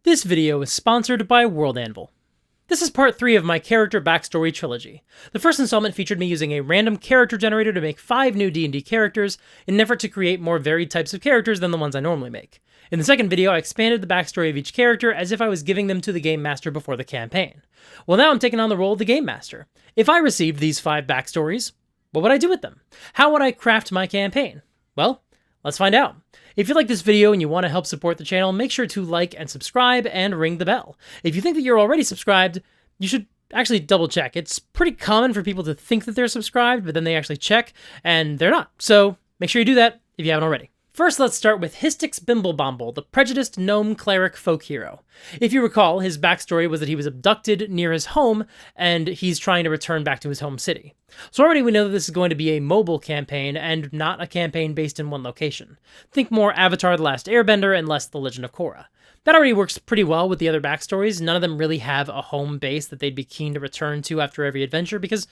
This video is sponsored by World Anvil. This is part 3 of my character backstory trilogy. The first installment featured me using a random character generator to make 5 new D&D characters in an effort to create more varied types of characters than the ones I normally make. In the second video, I expanded the backstory of each character as if I was giving them to the Game Master before the campaign. Well, now I'm taking on the role of the Game Master. If I received these 5 backstories, what would I do with them? How would I craft my campaign? Well, let's find out. If you like this video and you want to help support the channel, make sure to like and subscribe and ring the bell. If you think that you're already subscribed, you should actually double check. It's pretty common for people to think that they're subscribed, but then they actually check and they're not. So make sure you do that if you haven't already. First, let's start with Histix Bimblebomble, the prejudiced gnome cleric folk hero. If you recall, his backstory was that he was abducted near his home, and he's trying to return back to his home city. So already we know that this is going to be a mobile campaign, and not a campaign based in one location. Think more Avatar: The Last Airbender and less The Legend of Korra. That already works pretty well with the other backstories. None of them really have a home base that they'd be keen to return to after every adventure, because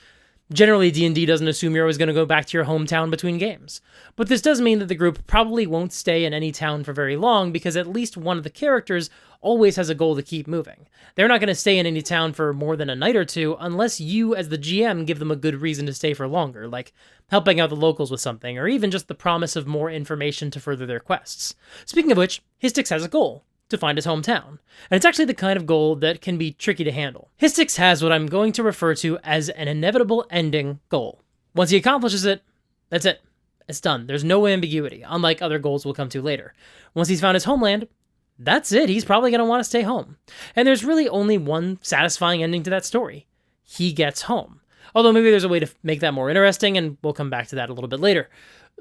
generally, D&D doesn't assume you're always going to go back to your hometown between games. But this does mean that the group probably won't stay in any town for very long, because at least one of the characters always has a goal to keep moving. They're not going to stay in any town for more than a night or two unless you, as the GM, give them a good reason to stay for longer, like helping out the locals with something, or even just the promise of more information to further their quests. Speaking of which, Histix has a goal: to find his hometown. And it's actually the kind of goal that can be tricky to handle. Histix has what I'm going to refer to as an inevitable ending goal. Once he accomplishes it, that's it. It's done. There's no ambiguity, unlike other goals we'll come to later. Once he's found his homeland, that's it. He's probably going to want to stay home. And there's really only one satisfying ending to that story. He gets home. Although maybe there's a way to make that more interesting, and we'll come back to that a little bit later.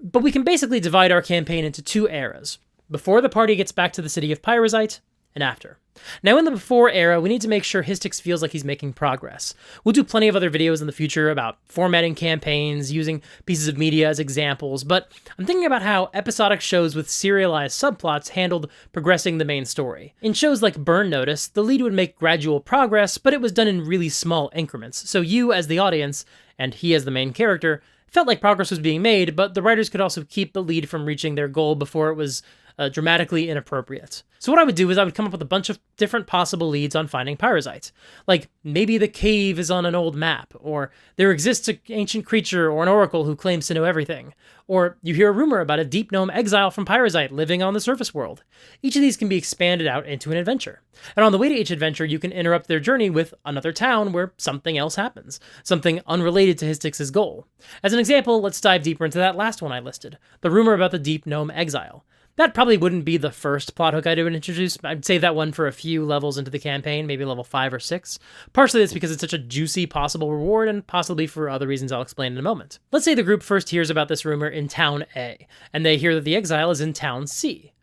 But we can basically divide our campaign into 2 eras: before the party gets back to the city of Pyrrhizite, and after. Now, in the before era, we need to make sure Histix feels like he's making progress. We'll do plenty of other videos in the future about formatting campaigns, using pieces of media as examples, but I'm thinking about how episodic shows with serialized subplots handled progressing the main story. In shows like Burn Notice, the lead would make gradual progress, but it was done in really small increments, so you, as the audience, and he as the main character, felt like progress was being made, but the writers could also keep the lead from reaching their goal before it was dramatically inappropriate. So what I would do is I would come up with a bunch of different possible leads on finding Pyrrhizite. Like, maybe the cave is on an old map, or there exists an ancient creature or an oracle who claims to know everything, or you hear a rumor about a deep gnome exile from Pyrrhizite living on the surface world. Each of these can be expanded out into an adventure. And on the way to each adventure, you can interrupt their journey with another town where something else happens, something unrelated to Histix's goal. As an example, let's dive deeper into that last one I listed, the rumor about the deep gnome exile. That probably wouldn't be the first plot hook I'd introduce. I'd save that one for a few levels into the campaign, maybe level 5 or 6. Partially that's because it's such a juicy possible reward, and possibly for other reasons I'll explain in a moment. Let's say the group first hears about this rumor in Town A, and they hear that the exile is in Town C.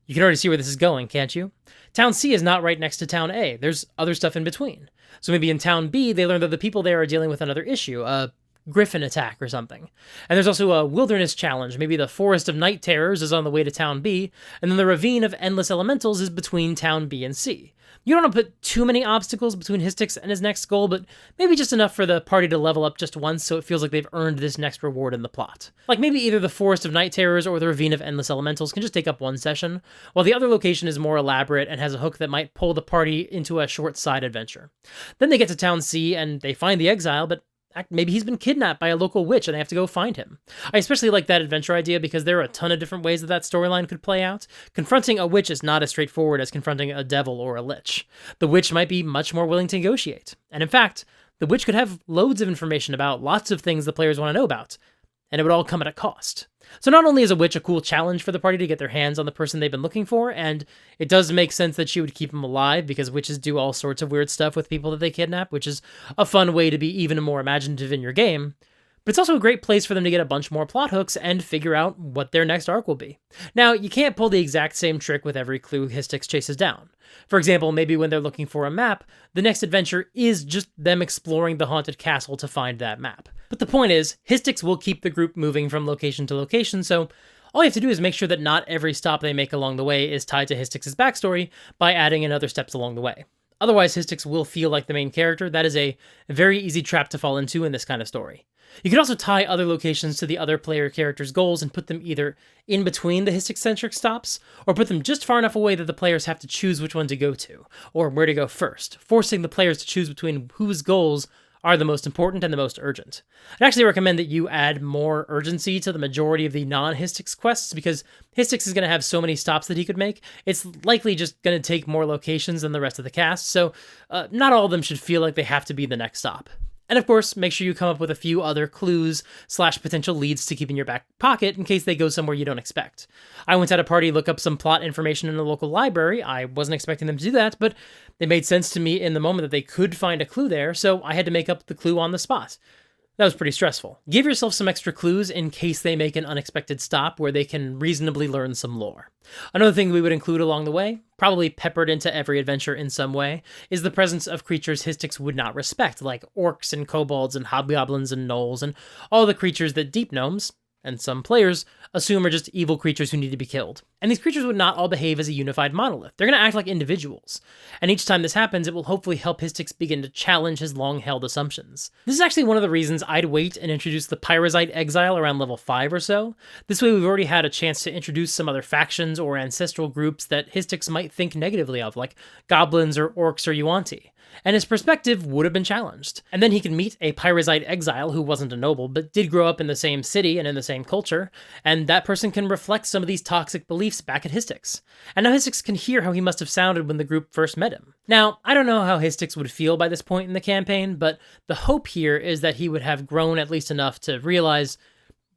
You can already see where this is going, can't you? Town C is not right next to Town A. There's other stuff in between. So maybe in Town B, they learn that the people there are dealing with another issue, a griffin attack or something. And there's also a wilderness challenge. Maybe the Forest of Night Terrors is on the way to Town B, and then the Ravine of Endless Elementals is between Town B and C. You don't want to put too many obstacles between Histix and his next goal, but maybe just enough for the party to level up just once so it feels like they've earned this next reward in the plot. Like maybe either the Forest of Night Terrors or the Ravine of Endless Elementals can just take up one session, while the other location is more elaborate and has a hook that might pull the party into a short side adventure. Then they get to Town C and they find the exile, but maybe he's been kidnapped by a local witch and they have to go find him. I especially like that adventure idea because there are a ton of different ways that storyline could play out. Confronting a witch is not as straightforward as confronting a devil or a lich. The witch might be much more willing to negotiate. And in fact, the witch could have loads of information about lots of things the players want to know about, and it would all come at a cost. So not only is a witch a cool challenge for the party to get their hands on the person they've been looking for, and it does make sense that she would keep them alive because witches do all sorts of weird stuff with people that they kidnap, which is a fun way to be even more imaginative in your game, but it's also a great place for them to get a bunch more plot hooks and figure out what their next arc will be. Now, you can't pull the exact same trick with every clue Histix chases down. For example, maybe when they're looking for a map, the next adventure is just them exploring the haunted castle to find that map. But the point is, Histix will keep the group moving from location to location, so all you have to do is make sure that not every stop they make along the way is tied to Histix's backstory by adding in other steps along the way. Otherwise, Histix will feel like the main character. That is a very easy trap to fall into in this kind of story. You can also tie other locations to the other player character's goals and put them either in between the Histix-centric stops, or put them just far enough away that the players have to choose which one to go to, or where to go first, forcing the players to choose between whose goals are the most important and the most urgent. I'd actually recommend that you add more urgency to the majority of the non-Histix quests, because Histix is going to have so many stops that he could make, it's likely just going to take more locations than the rest of the cast, so not all of them should feel like they have to be the next stop. And of course, make sure you come up with a few other clues / potential leads to keep in your back pocket in case they go somewhere you don't expect. I once had a party look up some plot information in a local library. I wasn't expecting them to do that, but it made sense to me in the moment that they could find a clue there, so I had to make up the clue on the spot. That was pretty stressful. Give yourself some extra clues in case they make an unexpected stop where they can reasonably learn some lore. Another thing we would include along the way, probably peppered into every adventure in some way, is the presence of creatures Histix would not respect, like orcs and kobolds and hobgoblins and gnolls, and all the creatures that deep gnomes, and some players, assume are just evil creatures who need to be killed. And these creatures would not all behave as a unified monolith. They're going to act like individuals. And each time this happens, it will hopefully help Histix begin to challenge his long-held assumptions. This is actually one of the reasons I'd wait and introduce the Pyrrhizite Exile around level 5 or so. This way we've already had a chance to introduce some other factions or ancestral groups that Histix might think negatively of, like goblins or orcs or Yuan-ti. And his perspective would have been challenged. And then he could meet a Pyrrhizite exile who wasn't a noble, but did grow up in the same city and in the same culture, and that person can reflect some of these toxic beliefs back at Histix. And now Histix can hear how he must have sounded when the group first met him. Now, I don't know how Histix would feel by this point in the campaign, but the hope here is that he would have grown at least enough to realize,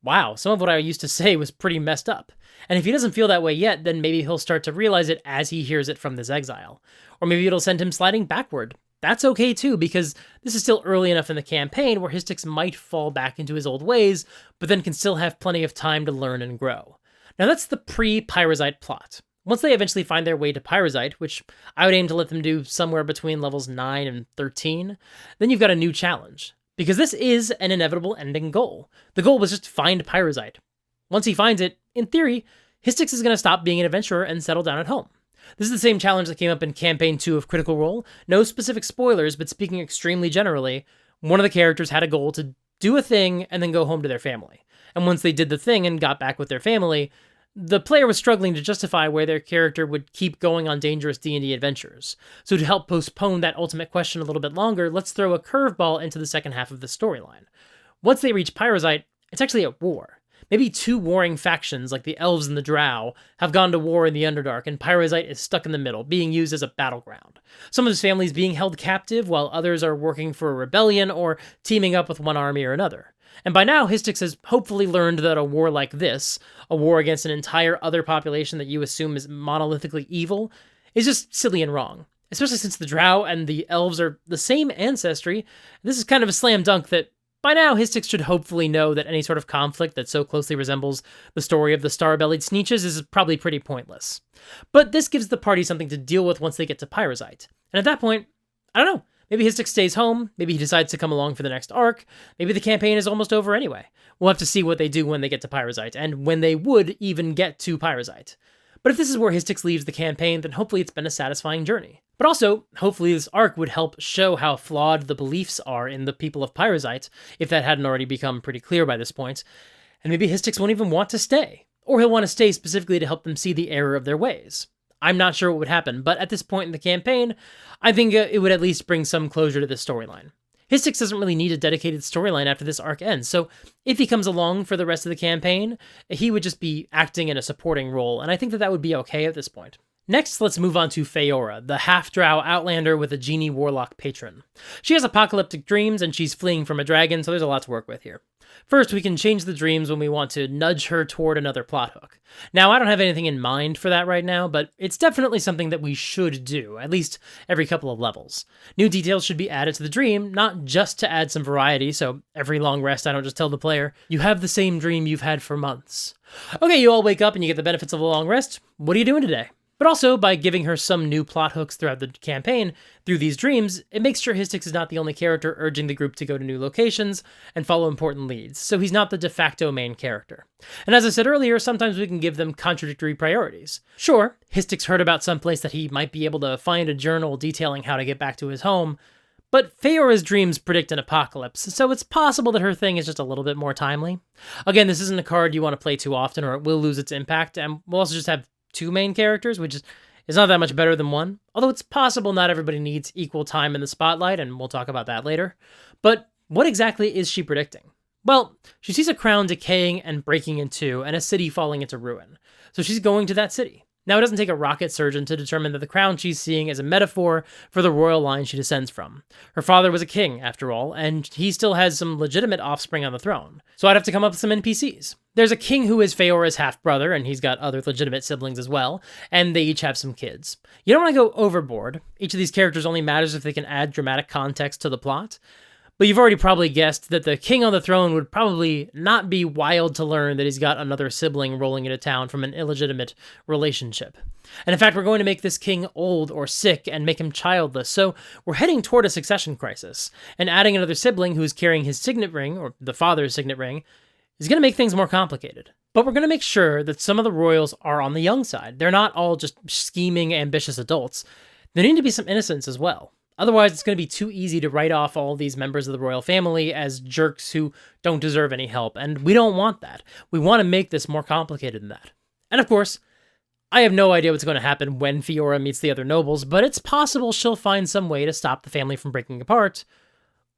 wow, some of what I used to say was pretty messed up. And if he doesn't feel that way yet, then maybe he'll start to realize it as he hears it from this exile. Or maybe it'll send him sliding backward. That's okay too, because this is still early enough in the campaign where Histix might fall back into his old ways, but then can still have plenty of time to learn and grow. Now that's the pre-Pyrrhizite plot. Once they eventually find their way to Pyrrhizite, which I would aim to let them do somewhere between levels 9 and 13, then you've got a new challenge. Because this is an inevitable ending goal. The goal was just to find Pyrrhizite. Once he finds it, in theory, Histix is going to stop being an adventurer and settle down at home. This is the same challenge that came up in Campaign 2 of Critical Role. No specific spoilers, but speaking extremely generally, one of the characters had a goal to do a thing and then go home to their family. And once they did the thing and got back with their family, the player was struggling to justify where their character would keep going on dangerous D&D adventures. So to help postpone that ultimate question a little bit longer, let's throw a curveball into the second half of the storyline. Once they reach Pyrrhizite, it's actually at war. Maybe two warring factions, like the Elves and the Drow, have gone to war in the Underdark, and Pyrrhizite is stuck in the middle, being used as a battleground. Some of his family is being held captive, while others are working for a rebellion or teaming up with one army or another. And by now, Histix has hopefully learned that a war like this, a war against an entire other population that you assume is monolithically evil, is just silly and wrong. Especially since the Drow and the Elves are the same ancestry, this is kind of a slam dunk that by now, Histix should hopefully know that any sort of conflict that so closely resembles the story of the star-bellied Sneeches is probably pretty pointless. But this gives the party something to deal with once they get to Pyrrhizite. And at that point, I don't know, maybe Histix stays home, maybe he decides to come along for the next arc, maybe the campaign is almost over anyway. We'll have to see what they do when they get to Pyrrhizite, and when they would even get to Pyrrhizite. But if this is where Histix leaves the campaign, then hopefully it's been a satisfying journey. But also, hopefully this arc would help show how flawed the beliefs are in the people of Pyrrhizite, if that hadn't already become pretty clear by this point. And maybe Histix won't even want to stay. Or he'll want to stay specifically to help them see the error of their ways. I'm not sure what would happen, but at this point in the campaign, I think it would at least bring some closure to this storyline. Histix doesn't really need a dedicated storyline after this arc ends, so if he comes along for the rest of the campaign, he would just be acting in a supporting role, and I think that would be okay at this point. Next, let's move on to Faeora, the half-drow outlander with a genie warlock patron. She has apocalyptic dreams, and she's fleeing from a dragon, so there's a lot to work with here. First, we can change the dreams when we want to nudge her toward another plot hook. Now, I don't have anything in mind for that right now, but it's definitely something that we should do, at least every couple of levels. New details should be added to the dream, not just to add some variety, so every long rest I don't just tell the player, you have the same dream you've had for months. Okay, you all wake up and you get the benefits of a long rest. What are you doing today? But also, by giving her some new plot hooks throughout the campaign, through these dreams, it makes sure Histix is not the only character urging the group to go to new locations and follow important leads, so he's not the de facto main character. And as I said earlier, sometimes we can give them contradictory priorities. Sure, Histix heard about some place that he might be able to find a journal detailing how to get back to his home, but Faeora's dreams predict an apocalypse, so it's possible that her thing is just a little bit more timely. Again, this isn't a card you want to play too often or it will lose its impact, and we'll also just have two main characters, which is not that much better than one, although it's possible not everybody needs equal time in the spotlight, and we'll talk about that later. But what exactly is she predicting? Well, she sees a crown decaying and breaking in two, and a city falling into ruin. So she's going to that city. Now, it doesn't take a rocket surgeon to determine that the crown she's seeing is a metaphor for the royal line she descends from. Her father was a king, after all, and he still has some legitimate offspring on the throne. So I'd have to come up with some NPCs. There's a king who is Faeora's half-brother, and he's got other legitimate siblings as well, and they each have some kids. You don't want to go overboard. Each of these characters only matters if they can add dramatic context to the plot. But you've already probably guessed that the king on the throne would probably not be wild to learn that he's got another sibling rolling into town from an illegitimate relationship. And in fact, we're going to make this king old or sick and make him childless, so we're heading toward a succession crisis. And adding another sibling who's carrying his signet ring, or the father's signet ring, is going to make things more complicated. But we're going to make sure that some of the royals are on the young side. They're not all just scheming, ambitious adults. There need to be some innocence as well. Otherwise, it's going to be too easy to write off all these members of the royal family as jerks who don't deserve any help, and we don't want that. We want to make this more complicated than that. And of course, I have no idea what's going to happen when Faeora meets the other nobles, but it's possible she'll find some way to stop the family from breaking apart,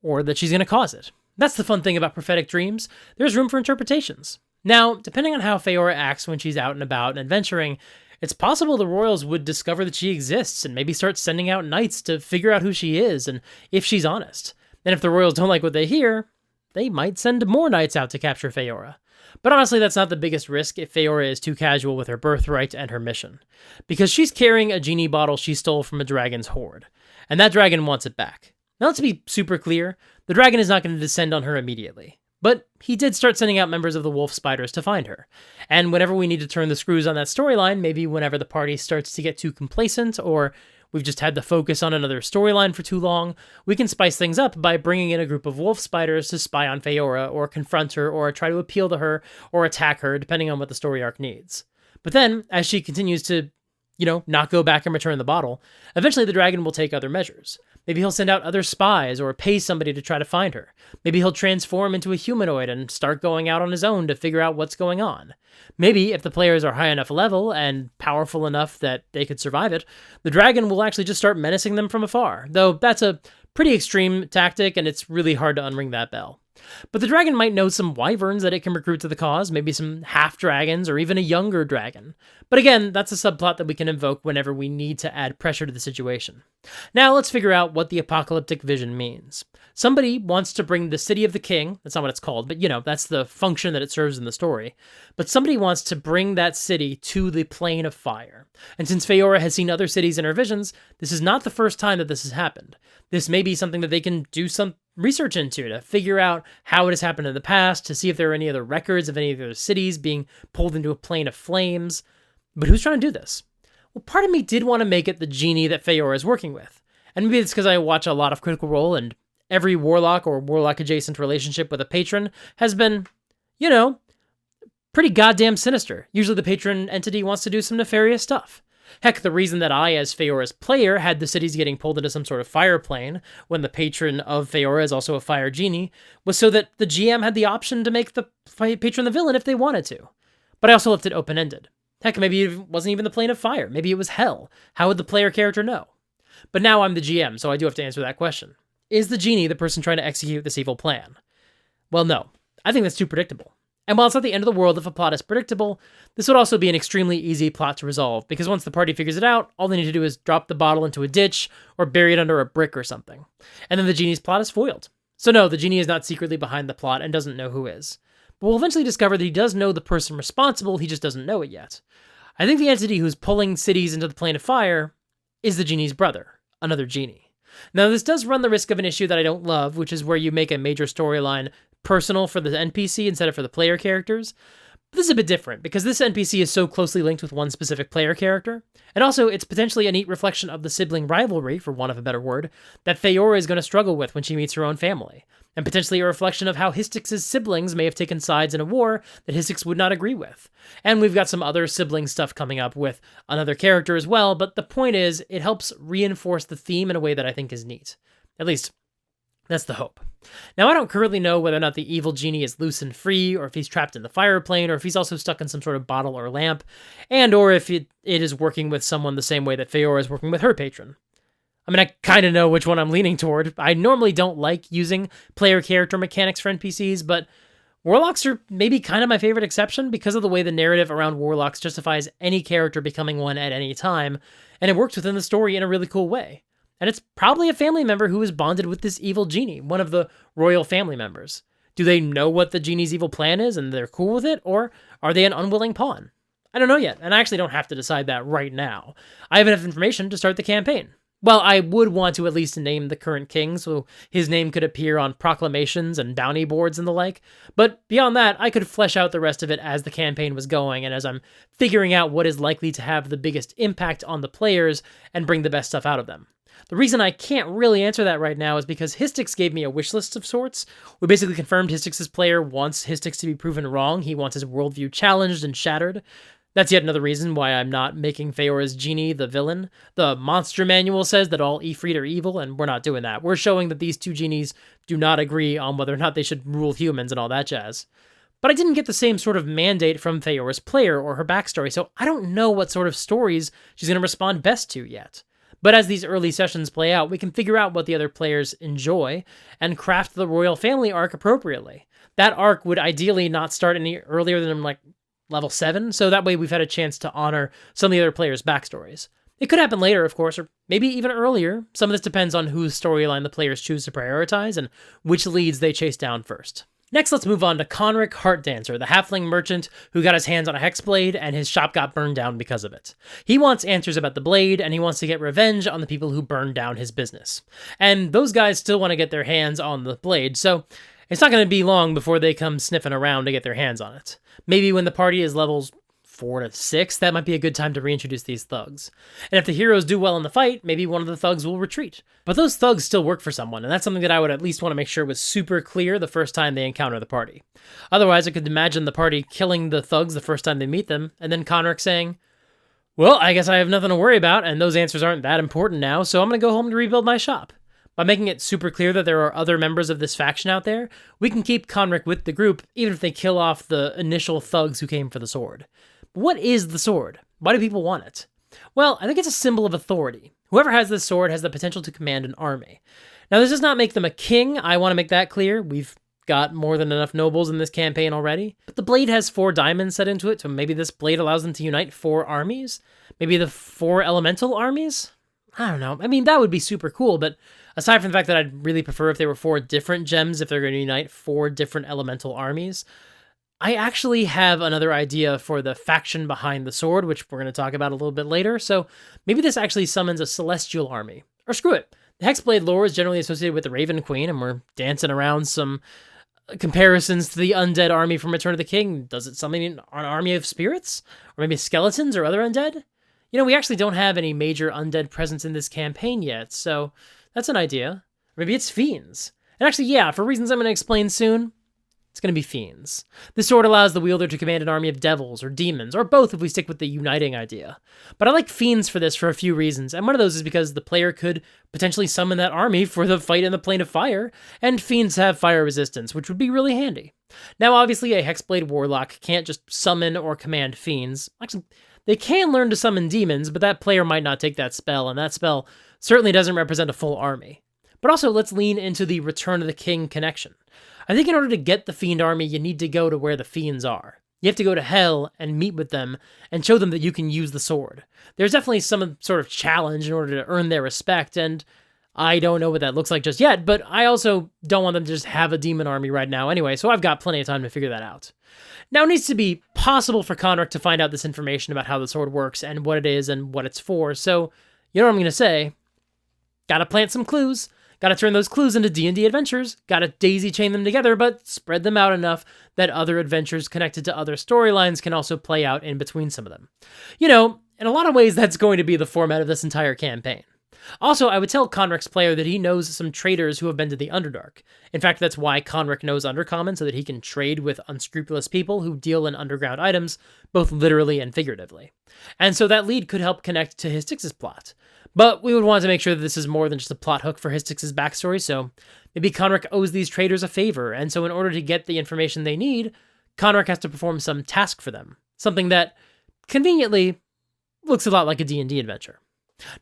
or that she's going to cause it. That's the fun thing about prophetic dreams. There's room for interpretations. Now, depending on how Faeora acts when she's out and about and adventuring, it's possible the royals would discover that she exists and maybe start sending out knights to figure out who she is and if she's honest. And if the royals don't like what they hear, they might send more knights out to capture Faeora. But honestly, that's not the biggest risk if Faeora is too casual with her birthright and her mission. Because she's carrying a genie bottle she stole from a dragon's hoard. And that dragon wants it back. Now let's be super clear, the dragon is not going to descend on her immediately. But he did start sending out members of the wolf spiders to find her. And whenever we need to turn the screws on that storyline, maybe whenever the party starts to get too complacent, or we've just had the focus on another storyline for too long, we can spice things up by bringing in a group of wolf spiders to spy on Faeora, or confront her, or try to appeal to her, or attack her, depending on what the story arc needs. But then, as she continues to, not go back and return the bottle, eventually the dragon will take other measures. Maybe he'll send out other spies or pay somebody to try to find her. Maybe he'll transform into a humanoid and start going out on his own to figure out what's going on. Maybe, if the players are high enough level and powerful enough that they could survive it, the dragon will actually just start menacing them from afar, though that's a pretty extreme tactic and it's really hard to unring that bell. But the dragon might know some wyverns that it can recruit to the cause, maybe some half-dragons or even a younger dragon. But again, that's a subplot that we can invoke whenever we need to add pressure to the situation. Now let's figure out what the apocalyptic vision means. Somebody wants to bring the city of the king, that's not what it's called, but that's the function that it serves in the story. But somebody wants to bring that city to the plane of fire. And since Faeora has seen other cities in her visions, this is not the first time that this has happened. This may be something that they can do some research into to figure out how it has happened in the past, to see if there are any other records of any of those cities being pulled into a plane of flames. But who's trying to do this? Well, part of me did want to make it the genie that Faeora is working with. And maybe it's because I watch a lot of Critical Role, and every warlock or warlock-adjacent relationship with a patron has been, pretty goddamn sinister. Usually the patron entity wants to do some nefarious stuff. Heck, the reason that I, as Faeora's player, had the cities getting pulled into some sort of fire plane, when the patron of Faeora is also a fire genie, was so that the GM had the option to make the patron the villain if they wanted to. But I also left it open-ended. Heck, maybe it wasn't even the plane of fire. Maybe it was hell. How would the player character know? But now I'm the GM, so I do have to answer that question. Is the genie the person trying to execute this evil plan? Well, no. I think that's too predictable. And while it's not the end of the world if a plot is predictable, this would also be an extremely easy plot to resolve, because once the party figures it out, all they need to do is drop the bottle into a ditch, or bury it under a brick or something. And then the genie's plot is foiled. So no, the genie is not secretly behind the plot and doesn't know who is. But we'll eventually discover that he does know the person responsible, he just doesn't know it yet. I think the entity who's pulling cities into the plane of fire is the genie's brother, another genie. Now, this does run the risk of an issue that I don't love, which is where you make a major storyline personal for the NPC instead of for the player characters. This is a bit different, because this NPC is so closely linked with one specific player character, and also it's potentially a neat reflection of the sibling rivalry, for want of a better word, that Faeora is going to struggle with when she meets her own family, and potentially a reflection of how Histix's siblings may have taken sides in a war that Histix would not agree with. And we've got some other sibling stuff coming up with another character as well, but the point is, it helps reinforce the theme in a way that I think is neat. At least, that's the hope. Now, I don't currently know whether or not the evil genie is loose and free, or if he's trapped in the fire plane, or if he's also stuck in some sort of bottle or lamp, and or if it is working with someone the same way that Faeora is working with her patron. I mean, I kind of know which one I'm leaning toward. I normally don't like using player character mechanics for NPCs, but Warlocks are maybe kind of my favorite exception because of the way the narrative around Warlocks justifies any character becoming one at any time, and it works within the story in a really cool way. And it's probably a family member who is bonded with this evil genie, one of the royal family members. Do they know what the genie's evil plan is and they're cool with it, or are they an unwilling pawn? I don't know yet, and I actually don't have to decide that right now. I have enough information to start the campaign. Well, I would want to at least name the current king, so his name could appear on proclamations and bounty boards and the like, but beyond that, I could flesh out the rest of it as the campaign was going and as I'm figuring out what is likely to have the biggest impact on the players and bring the best stuff out of them. The reason I can't really answer that right now is because Histix gave me a wish list of sorts. We basically confirmed Histix's player wants Histix to be proven wrong. He wants his worldview challenged and shattered. That's yet another reason why I'm not making Faeora's genie the villain. The monster manual says that all Ifrit are evil, and we're not doing that. We're showing that these two genies do not agree on whether or not they should rule humans and all that jazz. But I didn't get the same sort of mandate from Faeora's player or her backstory, so I don't know what sort of stories she's going to respond best to yet. But as these early sessions play out, we can figure out what the other players enjoy and craft the royal family arc appropriately. That arc would ideally not start any earlier than like level 7, so that way we've had a chance to honor some of the other players' backstories. It could happen later, of course, or maybe even earlier. Some of this depends on whose storyline the players choose to prioritize and which leads they chase down first. Next, let's move on to Conrick Heartdancer, the halfling merchant who got his hands on a hex blade and his shop got burned down because of it. He wants answers about the blade, and he wants to get revenge on the people who burned down his business. And those guys still want to get their hands on the blade, so it's not going to be long before they come sniffing around to get their hands on it. Maybe when the party is levels 4 to 6, that might be a good time to reintroduce these thugs. And if the heroes do well in the fight, maybe one of the thugs will retreat. But those thugs still work for someone, and that's something that I would at least want to make sure was super clear the first time they encounter the party. Otherwise, I could imagine the party killing the thugs the first time they meet them, and then Conrick saying, well, I guess I have nothing to worry about, and those answers aren't that important now, so I'm going to go home to rebuild my shop. By making it super clear that there are other members of this faction out there, we can keep Conrick with the group, even if they kill off the initial thugs who came for the sword. But what is the sword? Why do people want it? Well, I think it's a symbol of authority. Whoever has this sword has the potential to command an army. Now, this does not make them a king. I want to make that clear. We've got more than enough nobles in this campaign already. But the blade has 4 diamonds set into it, so maybe this blade allows them to unite 4 armies? Maybe the 4 elemental armies? I don't know. I mean, that would be super cool, but aside from the fact that I'd really prefer if they were 4 different gems if they're going to unite 4 different elemental armies, I actually have another idea for the faction behind the sword, which we're going to talk about a little bit later, so maybe this actually summons a celestial army. Or screw it. The Hexblade lore is generally associated with the Raven Queen, and we're dancing around some comparisons to the undead army from Return of the King. Does it summon an army of spirits? Or maybe skeletons or other undead? You know, we actually don't have any major undead presence in this campaign yet, so that's an idea. Or maybe it's fiends. And actually, yeah, for reasons I'm going to explain soon, it's going to be fiends. This sword allows the wielder to command an army of devils or demons, or both if we stick with the uniting idea. But I like fiends for this for a few reasons, and one of those is because the player could potentially summon that army for the fight in the Plane of Fire, and fiends have fire resistance, which would be really handy. Now, obviously, a Hexblade Warlock can't just summon or command fiends. Actually, they can learn to summon demons, but that player might not take that spell, and that spell certainly doesn't represent a full army. But also, let's lean into the Return of the King connection. I think in order to get the Fiend army, you need to go to where the Fiends are. You have to go to Hell and meet with them and show them that you can use the sword. There's definitely some sort of challenge in order to earn their respect, and I don't know what that looks like just yet, but I also don't want them to just have a demon army right now anyway, so I've got plenty of time to figure that out. Now, it needs to be possible for Conrick to find out this information about how the sword works and what it is and what it's for, so you know what I'm going to say. Gotta plant some clues. Gotta turn those clues into D&D adventures, gotta daisy chain them together, but spread them out enough that other adventures connected to other storylines can also play out in between some of them. You know, in a lot of ways, that's going to be the format of this entire campaign. Also, I would tell Conrick's player that he knows some traders who have been to the Underdark. In fact, that's why Conrick knows Undercommon, so that he can trade with unscrupulous people who deal in underground items, both literally and figuratively. And so that lead could help connect to Histix's plot. But we would want to make sure that this is more than just a plot hook for Histix's backstory, so maybe Conrick owes these traders a favor, and so in order to get the information they need, Conrick has to perform some task for them. Something that, conveniently, looks a lot like a D&D adventure.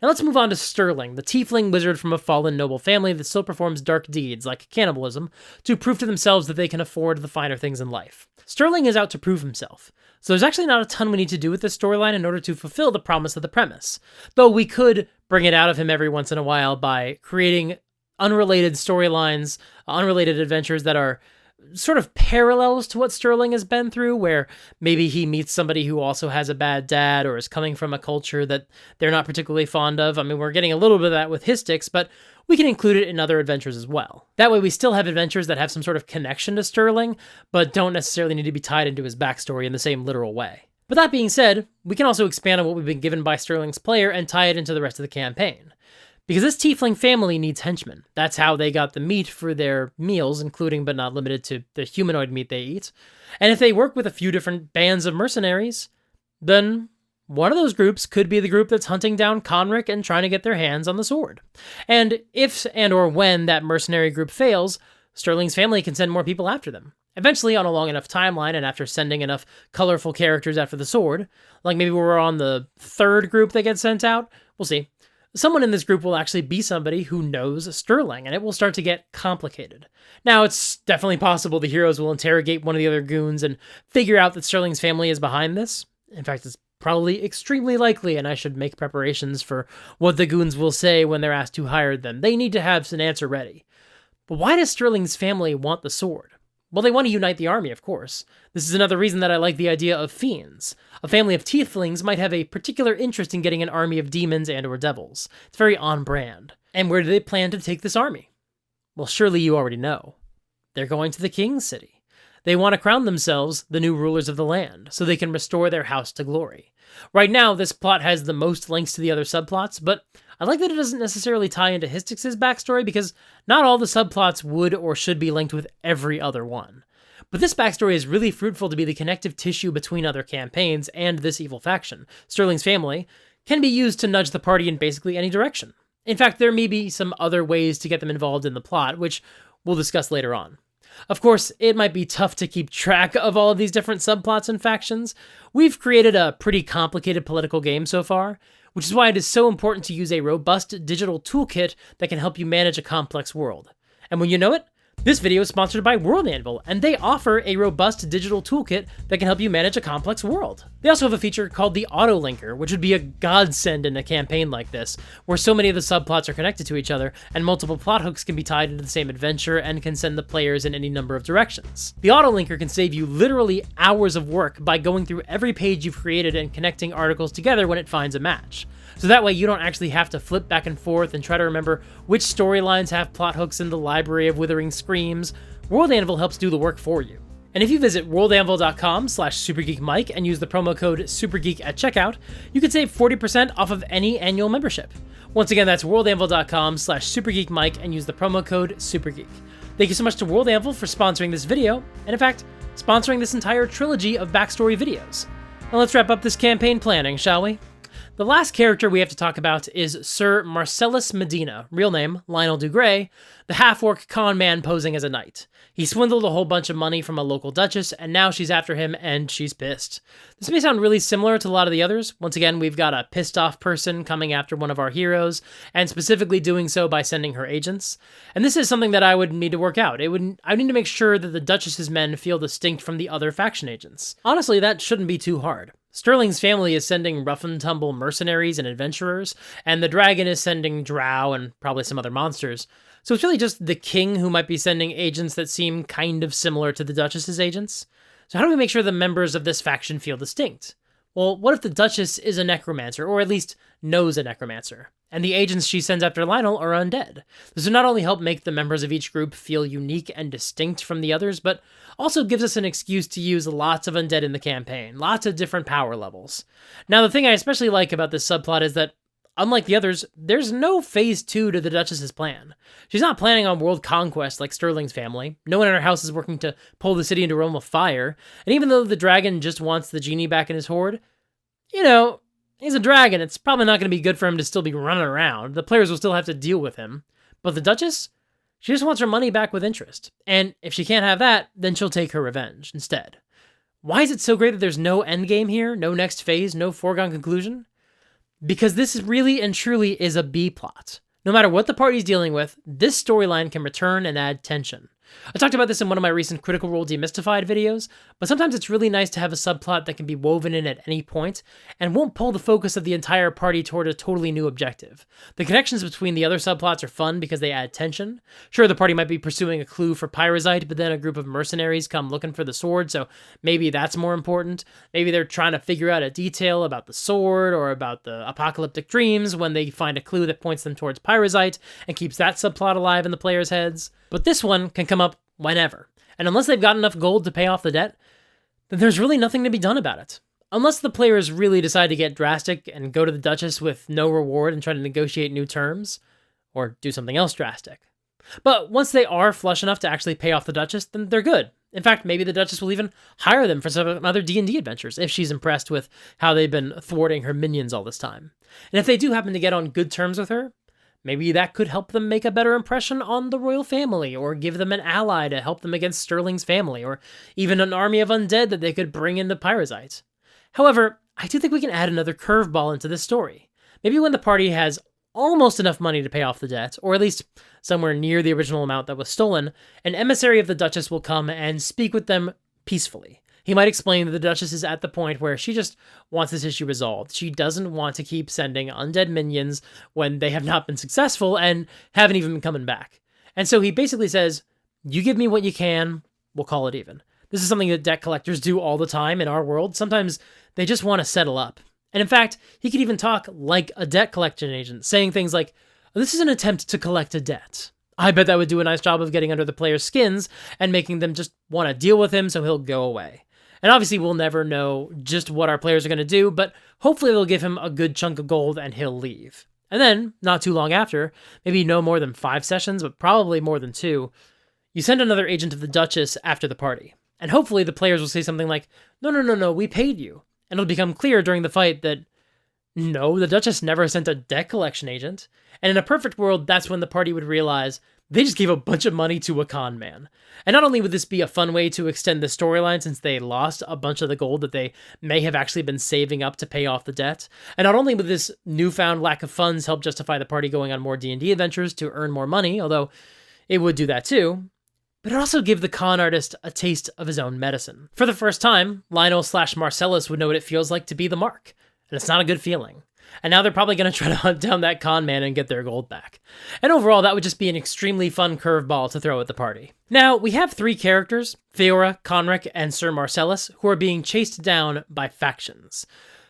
Now let's move on to Sterling, the tiefling wizard from a fallen noble family that still performs dark deeds, like cannibalism, to prove to themselves that they can afford the finer things in life. Sterling is out to prove himself, so there's actually not a ton we need to do with this storyline in order to fulfill the promise of the premise, though we could bring it out of him every once in a while by creating unrelated storylines, unrelated adventures that are sort of parallels to what Sterling has been through, where maybe he meets somebody who also has a bad dad or is coming from a culture that they're not particularly fond of. I mean, we're getting a little bit of that with Histix, but we can include it in other adventures as well. That way we still have adventures that have some sort of connection to Sterling, but don't necessarily need to be tied into his backstory in the same literal way. But that being said, we can also expand on what we've been given by Sterling's player and tie it into the rest of the campaign. Because this tiefling family needs henchmen. That's how they got the meat for their meals, including but not limited to the humanoid meat they eat. And if they work with a few different bands of mercenaries, then one of those groups could be the group that's hunting down Conrick and trying to get their hands on the sword. And if and or when that mercenary group fails, Sterling's family can send more people after them. Eventually, on a long enough timeline and after sending enough colorful characters after the sword, like maybe we're on the third group that gets sent out, we'll see. Someone in this group will actually be somebody who knows Sterling, and it will start to get complicated. Now, it's definitely possible the heroes will interrogate one of the other goons and figure out that Sterling's family is behind this. In fact, it's probably extremely likely, and I should make preparations for what the goons will say when they're asked who hired them. They need to have an answer ready. But why does Sterling's family want the sword? Well, they want to unite the army, of course. This is another reason that I like the idea of fiends. A family of tieflings might have a particular interest in getting an army of demons and or devils. It's very on brand. And where do they plan to take this army? Well, surely you already know. They're going to the king's city. They want to crown themselves the new rulers of the land, so they can restore their house to glory. Right now, this plot has the most links to the other subplots, but I like that it doesn't necessarily tie into Histix's backstory, because not all the subplots would or should be linked with every other one. But this backstory is really fruitful to be the connective tissue between other campaigns and this evil faction. Sterling's family can be used to nudge the party in basically any direction. In fact, there may be some other ways to get them involved in the plot, which we'll discuss later on. Of course, it might be tough to keep track of all of these different subplots and factions. We've created a pretty complicated political game so far, which is why it is so important to use a robust digital toolkit that can help you manage a complex world. And when you know it, this video is sponsored by World Anvil, and they offer a robust digital toolkit that can help you manage a complex world. They also have a feature called the Autolinker, which would be a godsend in a campaign like this, where so many of the subplots are connected to each other, and multiple plot hooks can be tied into the same adventure and can send the players in any number of directions. The Autolinker can save you literally hours of work by going through every page you've created and connecting articles together when it finds a match. So that way you don't actually have to flip back and forth and try to remember which storylines have plot hooks in the library of withering screams. World Anvil helps do the work for you. And if you visit worldanvil.com/supergeekmike and use the promo code supergeek at checkout, you can save 40% off of any annual membership. Once again, that's worldanvil.com/supergeekmike and use the promo code supergeek. Thank you so much to World Anvil for sponsoring this video, and in fact, sponsoring this entire trilogy of backstory videos. Now let's wrap up this campaign planning, shall we? The last character we have to talk about is Sir Marcellus Medina, real name Lionel Dugray, the half-orc con man posing as a knight. He swindled a whole bunch of money from a local duchess, and now she's after him, and she's pissed. This may sound really similar to a lot of the others. Once again, we've got a pissed-off person coming after one of our heroes, and specifically doing so by sending her agents. And this is something that I would need to work out. I need to make sure that the duchess's men feel distinct from the other faction agents. Honestly, that shouldn't be too hard. Sterling's family is sending rough-and-tumble mercenaries and adventurers, and the dragon is sending drow and probably some other monsters. So it's really just the king who might be sending agents that seem kind of similar to the Duchess's agents. So how do we make sure the members of this faction feel distinct? Well, what if the Duchess is a necromancer, or at least knows a necromancer? and the agents she sends after Lionel are undead. This will not only help make the members of each group feel unique and distinct from the others, but also gives us an excuse to use lots of undead in the campaign, lots of different power levels. Now, the thing I especially like about this subplot is that, unlike the others, there's no phase 2 to the Duchess's plan. She's not planning on world conquest like Sterling's family. No one in her house is working to pull the city into a realm of fire, and even though the dragon just wants the genie back in his hoard, he's a dragon. It's probably not going to be good for him to still be running around. The players will still have to deal with him. But the Duchess, she just wants her money back with interest. And if she can't have that, then she'll take her revenge instead. Why is it so great that there's no endgame here? No next phase? No foregone conclusion? Because this really and truly is a B-plot. No matter what the party's dealing with, this storyline can return and add tension. I talked about this in one of my recent Critical Role Demystified videos, but sometimes it's really nice to have a subplot that can be woven in at any point and won't pull the focus of the entire party toward a totally new objective. The connections between the other subplots are fun because they add tension. Sure, the party might be pursuing a clue for pyrrhizite, but then a group of mercenaries come looking for the sword, so maybe that's more important. Maybe they're trying to figure out a detail about the sword or about the apocalyptic dreams when they find a clue that points them towards pyrrhizite and keeps that subplot alive in the players' heads. But this one can come up whenever, and unless they've got enough gold to pay off the debt, then there's really nothing to be done about it. Unless the players really decide to get drastic and go to the Duchess with no reward and try to negotiate new terms, or do something else drastic. But once they are flush enough to actually pay off the Duchess, then they're good. In fact, maybe the Duchess will even hire them for some other D&D adventures if she's impressed with how they've been thwarting her minions all this time. And if they do happen to get on good terms with her, maybe that could help them make a better impression on the royal family, or give them an ally to help them against Sterling's family, or even an army of undead that they could bring into pyrrhizite. However, I do think we can add another curveball into this story. Maybe when the party has almost enough money to pay off the debt, or at least somewhere near the original amount that was stolen, an emissary of the Duchess will come and speak with them peacefully. He might explain that the Duchess is at the point where she just wants this issue resolved. She doesn't want to keep sending undead minions when they have not been successful and haven't even been coming back. And so he basically says, you give me what you can, we'll call it even. This is something that debt collectors do all the time in our world. Sometimes they just want to settle up. And in fact, he could even talk like a debt collection agent, saying things like, this is an attempt to collect a debt. I bet that would do a nice job of getting under the players' skins and making them just want to deal with him so he'll go away. And obviously we'll never know just what our players are going to do, but hopefully they'll give him a good chunk of gold and he'll leave. And then, not too long after, maybe no more than 5 sessions, but probably more than 2, you send another agent of the Duchess after the party. And hopefully the players will say something like, no, we paid you. And it'll become clear during the fight that, no, the Duchess never sent a debt collection agent. And in a perfect world, that's when the party would realize they just gave a bunch of money to a con man. And not only would this be a fun way to extend the storyline since they lost a bunch of the gold that they may have actually been saving up to pay off the debt, and not only would this newfound lack of funds help justify the party going on more D&D adventures to earn more money, although it would do that too, but it also gave the con artist a taste of his own medicine. For the first time, Lionel/Marcellus would know what it feels like to be the mark, and it's not a good feeling. And now they're probably going to try to hunt down that con man and get their gold back. And overall, that would just be an extremely fun curveball to throw at the party. Now, we have 3 characters, Faeora, Conrick, and Sir Marcellus, who are being chased down by factions.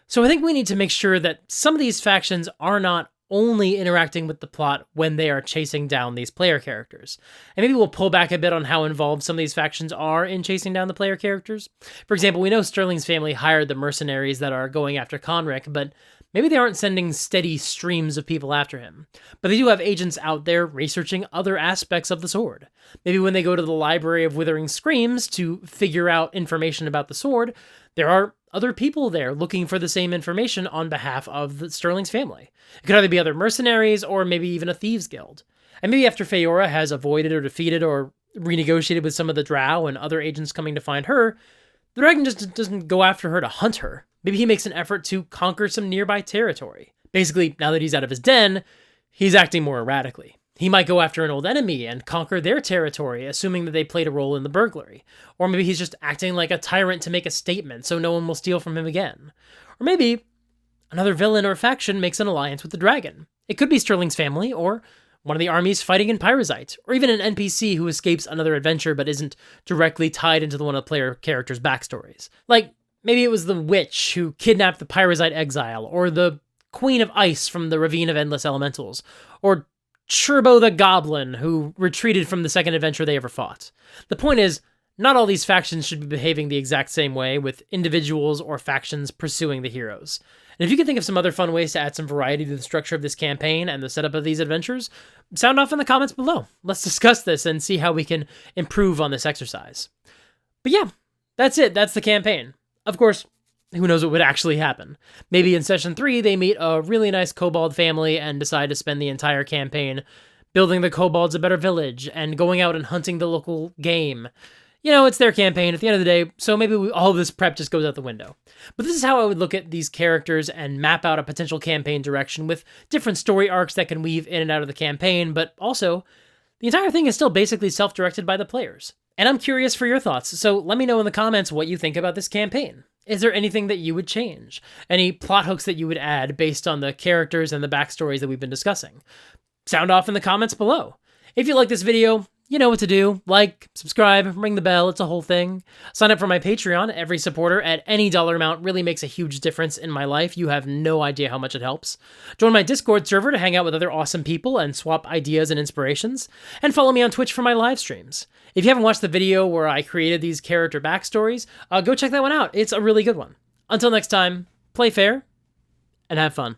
So I think we need to make sure that some of these factions are not only interacting with the plot when they are chasing down these player characters. And maybe we'll pull back a bit on how involved some of these factions are in chasing down the player characters. For example, we know Sterling's family hired the mercenaries that are going after Conrick, but maybe they aren't sending steady streams of people after him. But they do have agents out there researching other aspects of the sword. Maybe when they go to the Library of Withering Screams to figure out information about the sword, there are other people there looking for the same information on behalf of the Sterling's family. It could either be other mercenaries or maybe even a thieves guild. And maybe after Faeora has avoided or defeated or renegotiated with some of the drow and other agents coming to find her, the dragon just doesn't go after her to hunt her. Maybe he makes an effort to conquer some nearby territory. Basically, now that he's out of his den, he's acting more erratically. He might go after an old enemy and conquer their territory, assuming that they played a role in the burglary. Or maybe he's just acting like a tyrant to make a statement so no one will steal from him again. Or maybe another villain or faction makes an alliance with the dragon. It could be Sterling's family, or one of the armies fighting in pyrrhizite, or even an NPC who escapes another adventure but isn't directly tied into one of the player characters' backstories. Like, maybe it was the witch who kidnapped the pyrrhizite exile, or the Queen of Ice from the Ravine of Endless Elementals, or Churbo the Goblin, who retreated from the second adventure they ever fought. The point is, not all these factions should be behaving the exact same way, with individuals or factions pursuing the heroes. And if you can think of some other fun ways to add some variety to the structure of this campaign and the setup of these adventures, sound off in the comments below. Let's discuss this and see how we can improve on this exercise. But yeah, that's it. That's the campaign. Of course, who knows what would actually happen. Maybe in Session 3, they meet a really nice kobold family and decide to spend the entire campaign building the kobolds a better village and going out and hunting the local game. You know, it's their campaign at the end of the day, so maybe all of this prep just goes out the window. But this is how I would look at these characters and map out a potential campaign direction with different story arcs that can weave in and out of the campaign, but also, the entire thing is still basically self-directed by the players. And I'm curious for your thoughts, so let me know in the comments what you think about this campaign. Is there anything that you would change? Any plot hooks that you would add based on the characters and the backstories that we've been discussing? Sound off in the comments below. If you like this video, you know what to do. Like, subscribe, ring the bell, it's a whole thing. Sign up for my Patreon. Every supporter at any dollar amount really makes a huge difference in my life. You have no idea how much it helps. Join my Discord server to hang out with other awesome people and swap ideas and inspirations. And follow me on Twitch for my live streams. If you haven't watched the video where I created these character backstories, go check that one out. It's a really good one. Until next time, play fair and have fun.